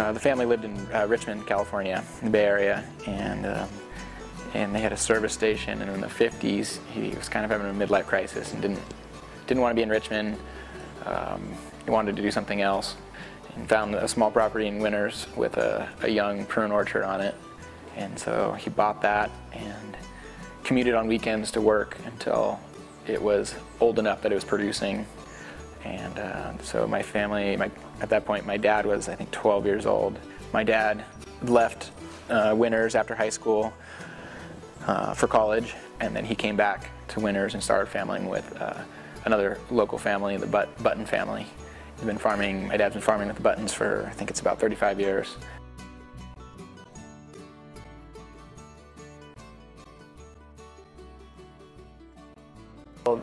The family lived in Richmond, California, in the Bay Area, and they had a service station. And in the 50s, he was kind of having a midlife crisis and didn't want to be in Richmond. He wanted to do something else, and found a small property in Winters with a young prune orchard on it. And so he bought that and commuted on weekends to work until it was old enough that it was producing. And so my family, at that point, my dad was, I think, 12 years old. My dad left Winters after high school for college, and then he came back to Winters and started farming with another local family, the Button family. He's been farming, my dad's been farming with the Buttons for, I think it's about 35 years. Well,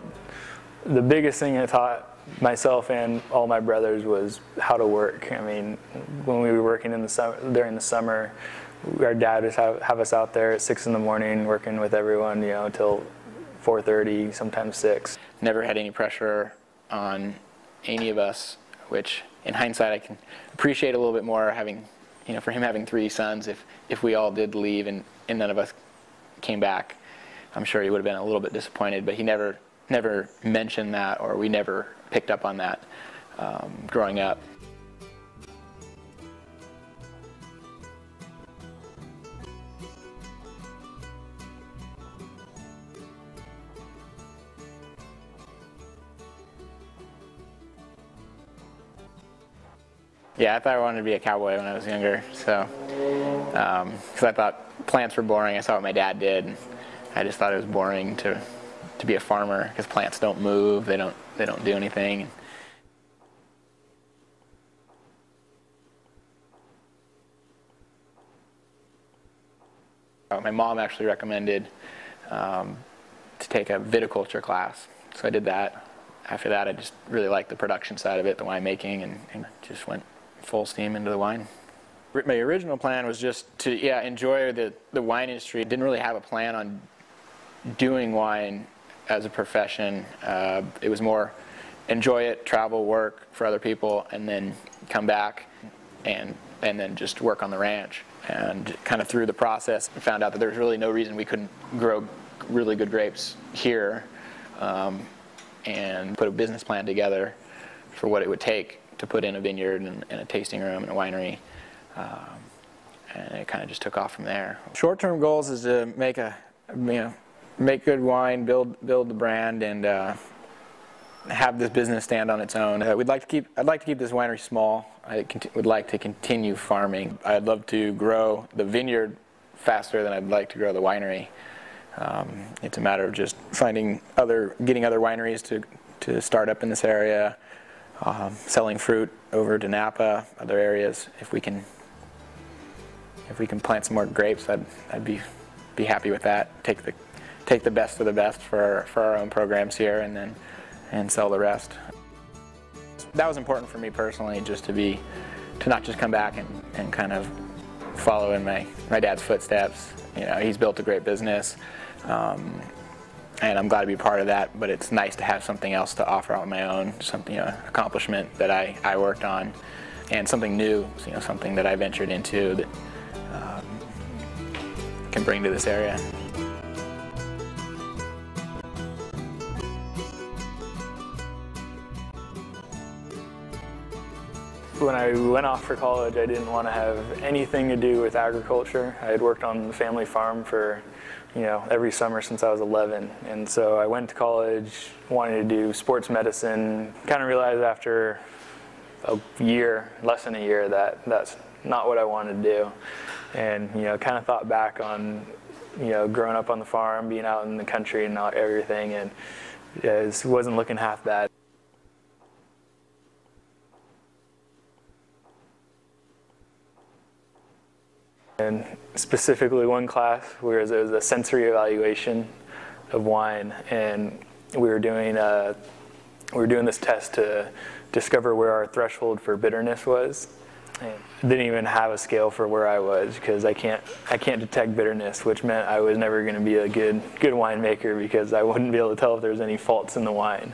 the biggest thing I taught myself and all my brothers was how to work. I mean, when we were working in the summer, during the summer, our dad would have us out there at 6 in the morning working with everyone, you know, till 4:30, sometimes 6. Never had any pressure on any of us, which in hindsight I can appreciate a little bit more, having, you know, for him having 3 sons. If we all did leave and none of us came back, I'm sure he would have been a little bit disappointed, but he never mentioned that, or we never picked up on that growing up. Yeah, I thought I wanted to be a cowboy when I was younger, so, because I thought plants were boring. I saw what my dad did, and I just thought it was boring to be a farmer, because plants don't move, they don't do anything. My mom actually recommended to take a viticulture class, so I did that. After that, I just really liked the production side of it, the winemaking, and just went full steam into the wine. My original plan was just to, enjoy the wine industry. Didn't really have a plan on doing wine as a profession. It was more enjoy it, travel, work for other people, and then come back and then just work on the ranch. And kind of through the process, I found out that there was really no reason we couldn't grow really good grapes here, and put a business plan together for what it would take to put in a vineyard and a tasting room and a winery. And it kind of just took off from there. Short-term goals is to make good wine, build the brand, and have this business stand on its own. I'd like to keep this winery small. I would like to continue farming. I'd love to grow the vineyard faster than I'd like to grow the winery. It's a matter of just getting other wineries to start up in this area, selling fruit over to Napa, other areas. If we can plant some more grapes, I'd be happy with that. Take the best of the best for our own programs here, and sell the rest. That was important for me personally, just to not just come back and kind of follow in my dad's footsteps. You know, he's built a great business, and I'm glad to be part of that, but it's nice to have something else to offer on my own, something, accomplishment that I worked on, and something new, something that I ventured into that can bring to this area. When I went off for college, I didn't want to have anything to do with agriculture. I had worked on the family farm for, every summer since I was 11. And so I went to college, wanted to do sports medicine, kind of realized after a year, less than a year, that that's not what I wanted to do. And, kind of thought back on, growing up on the farm, being out in the country and everything, and it wasn't looking half bad. And specifically one class where there was a sensory evaluation of wine, and we were doing this test to discover where our threshold for bitterness was. I didn't even have a scale for where I was because I can't detect bitterness, which meant I was never going to be a good winemaker because I wouldn't be able to tell if there was any faults in the wine.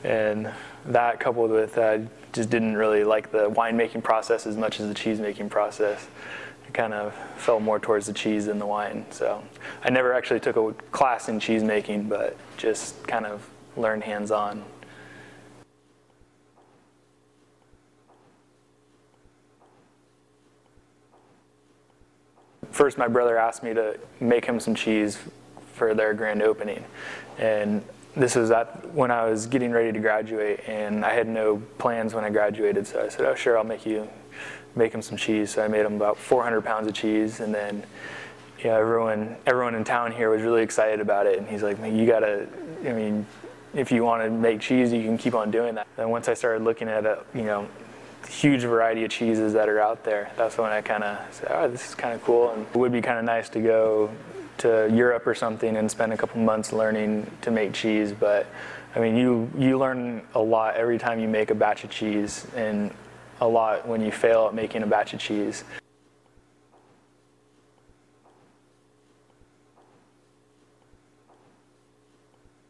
And that, coupled with I just didn't really like the winemaking process as much as the cheese making process. I kind of fell more towards the cheese than the wine. So I never actually took a class in cheese making, but just kind of learned hands-on. First, my brother asked me to make him some cheese for their grand opening. And this was when I was getting ready to graduate, and I had no plans when I graduated. So I said, oh, sure, I'll make him some cheese. So I made him about 400 pounds of cheese. And then everyone in town here was really excited about it. And he's like, you got to, I mean, if you want to make cheese, you can keep on doing that. And once I started looking at it, huge variety of cheeses that are out there, that's when I kind of said, oh, this is kind of cool. And it would be kind of nice to go to Europe or something and spend a couple months learning to make cheese. But I mean, you learn a lot every time you make a batch of cheese, and a lot when you fail at making a batch of cheese.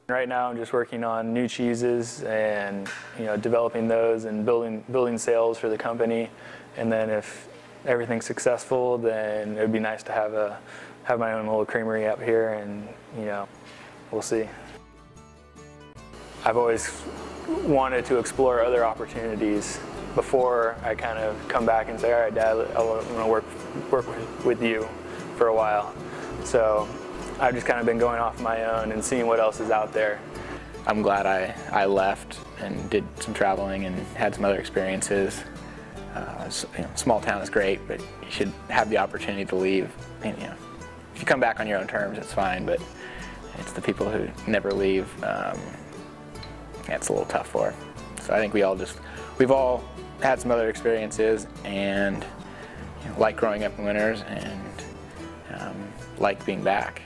Right now I'm just working on new cheeses and developing those and building sales for the company. And then if everything's successful, then it would be nice to have my own little creamery up here, and we'll see. I've always wanted to explore other opportunities before I kind of come back and say, all right, Dad, I want to work with you for a while. So I've just kind of been going off my own and seeing what else is out there. I'm glad I left and did some traveling and had some other experiences. Small town is great, but you should have the opportunity to leave. And, if you come back on your own terms, it's fine, but it's the people who never leave, it's a little tough for. So I think we've all had some other experiences and like growing up in winters and like being back.